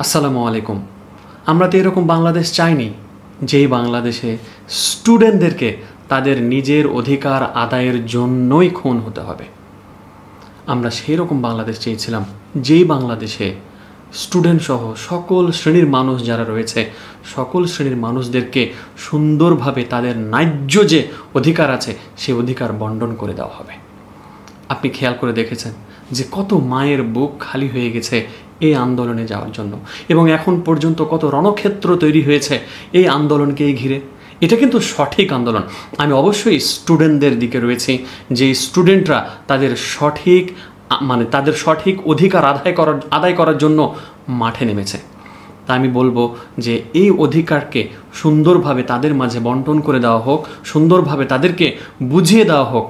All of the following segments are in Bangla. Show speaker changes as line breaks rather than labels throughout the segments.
আসসালামু আলাইকুম। আমরা তো এরকম বাংলাদেশ চাইনি যেই বাংলাদেশে স্টুডেন্টদেরকে তাদের নিজের অধিকার আদায়ের জন্যই খুন হতে হবে। আমরা সেই রকম বাংলাদেশ চেয়েছিলাম যেই বাংলাদেশে স্টুডেন্ট সহ সকল শ্রেণীর মানুষ যারা রয়েছে সকল শ্রেণীর মানুষদেরকে সুন্দরভাবে তাদের ন্যায্য যে অধিকার আছে সেই অধিকার বণ্টন করে দেওয়া হবে। আপনি খেয়াল করে দেখেছেন যে কত মায়ের বুক খালি হয়ে গেছে এই আন্দোলনে যাওয়ার জন্য, এবং এখন পর্যন্ত কত রণক্ষেত্র তৈরি হয়েছে এই আন্দোলনকে ঘিরে। এটা কিন্তু সঠিক আন্দোলন। আমি অবশ্যই স্টুডেন্টদের দিকে রয়েছি, যে স্টুডেন্টরা তাদের সঠিক অধিকার আদায় করার জন্য মাঠে নেমেছে। তা আমি বলবো যে এই অধিকারকে সুন্দরভাবে তাদের মাঝে বণ্টন করে দেওয়া হোক, সুন্দরভাবে তাদেরকে বুঝিয়ে দেওয়া হোক।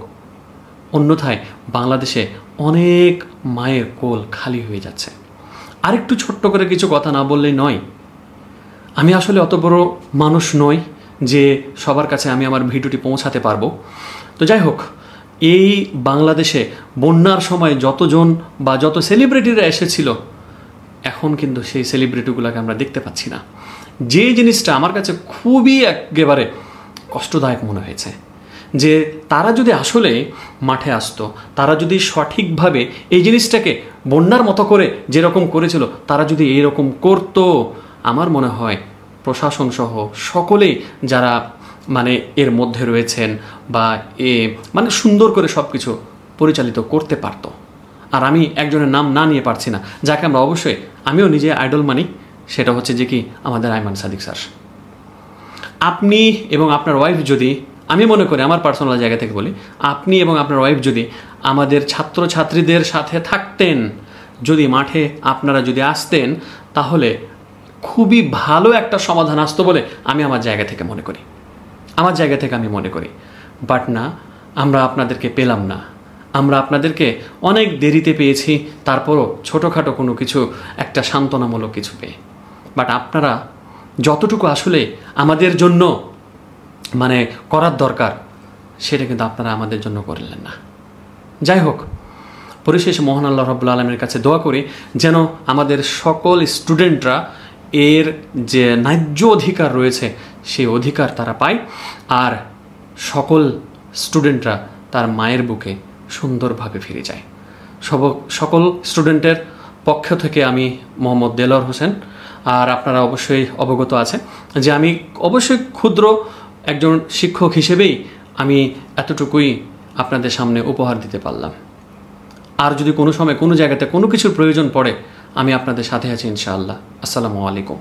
অন্যথায় বাংলাদেশে অনেক মায়ের কোল খালি হয়ে যাচ্ছে। আরেকটু ছোট্ট করে কিছু কথা না বললেই নয়। আমি আসলে অত বড় মানুষ নই যে সবার কাছে আমি আমার ভিডিওটি পৌঁছাতে পারবো। তো যাই হোক, এই বাংলাদেশে বন্যার সময় যতজন বা যত সেলিব্রিটিরা এসেছিল, এখন কিন্তু সেই সেলিব্রিটিগুলোকে আমরা দেখতে পাচ্ছি না। যে জিনিসটা আমার কাছে খুবই একেবারে কষ্টদায়ক মনে হয়েছে, যে তারা যদি আসলে মাঠে আসতো, তারা যদি সঠিকভাবে এই জিনিসটাকে বন্যার মতো করে যেরকম করেছিল তারা যদি এইরকম করতো, আমার মনে হয় প্রশাসন সহ সকলেই যারা এর মধ্যে রয়েছেন বা সুন্দর করে সব কিছু পরিচালিত করতে পারত। আর আমি একজনের নাম না নিয়ে পারছি না, যাকে আমরা অবশ্যই আমিও নিজে আইডল মানি, সেটা হচ্ছে যে কি আমাদের আইমান সাদিক স্যার। আপনি এবং আপনার ওয়াইফ যদি, আমি মনে করি আমার পার্সোনাল জায়গা থেকে বলি, আপনি এবং আপনার ওয়াইফ যদি আমাদের ছাত্রছাত্রীদের সাথে থাকতেন, যদি মাঠে আপনারা যদি আসতেন, তাহলে খুবই ভালো একটা সমাধান আসতো বলে আমি আমার জায়গা থেকে মনে করি। বাট না, আমরা আপনাদেরকে পেলাম না। আমরা আপনাদেরকে অনেক দেরিতে পেয়েছি, তারপরও ছোটোখাটো কোনো কিছু একটা সান্ত্বনামূলক কিছু পেয়ে। বাট আপনারা যতটুকু আসলে আমাদের জন্য করার দরকার, সেটা কিন্তু আপনারা আমাদের জন্য করলেন না। যাই হোক, পরিশেষে মহান আল্লাহ রাব্বুল আলামিনের কাছে দোয়া করি যেন আমাদের সকল স্টুডেন্টরা এর যে ন্যায্য অধিকার রয়েছে সেই অধিকার তারা পায়, আর সকল স্টুডেন্টরা তার মায়ের বুকে সুন্দরভাবে ফিরে যায়। সকল স্টুডেন্টের পক্ষ থেকে আমি মোহাম্মদ দেলোয়ার হোসেন, আর আপনারা অবশ্যই অবগত আছেন যে আমি অবশ্যই ক্ষুদ্র একজন শিক্ষক হিসেবেই আমি এতটুকুই আপনাদের সামনে উপহার দিতে পারলাম। আর যদি কোনো সময় কোনো জায়গাতে কোনো কিছুর প্রয়োজন পড়ে, আমি আপনাদের সাথে আছি ইনশাআল্লাহ। আসসালামু আলাইকুম।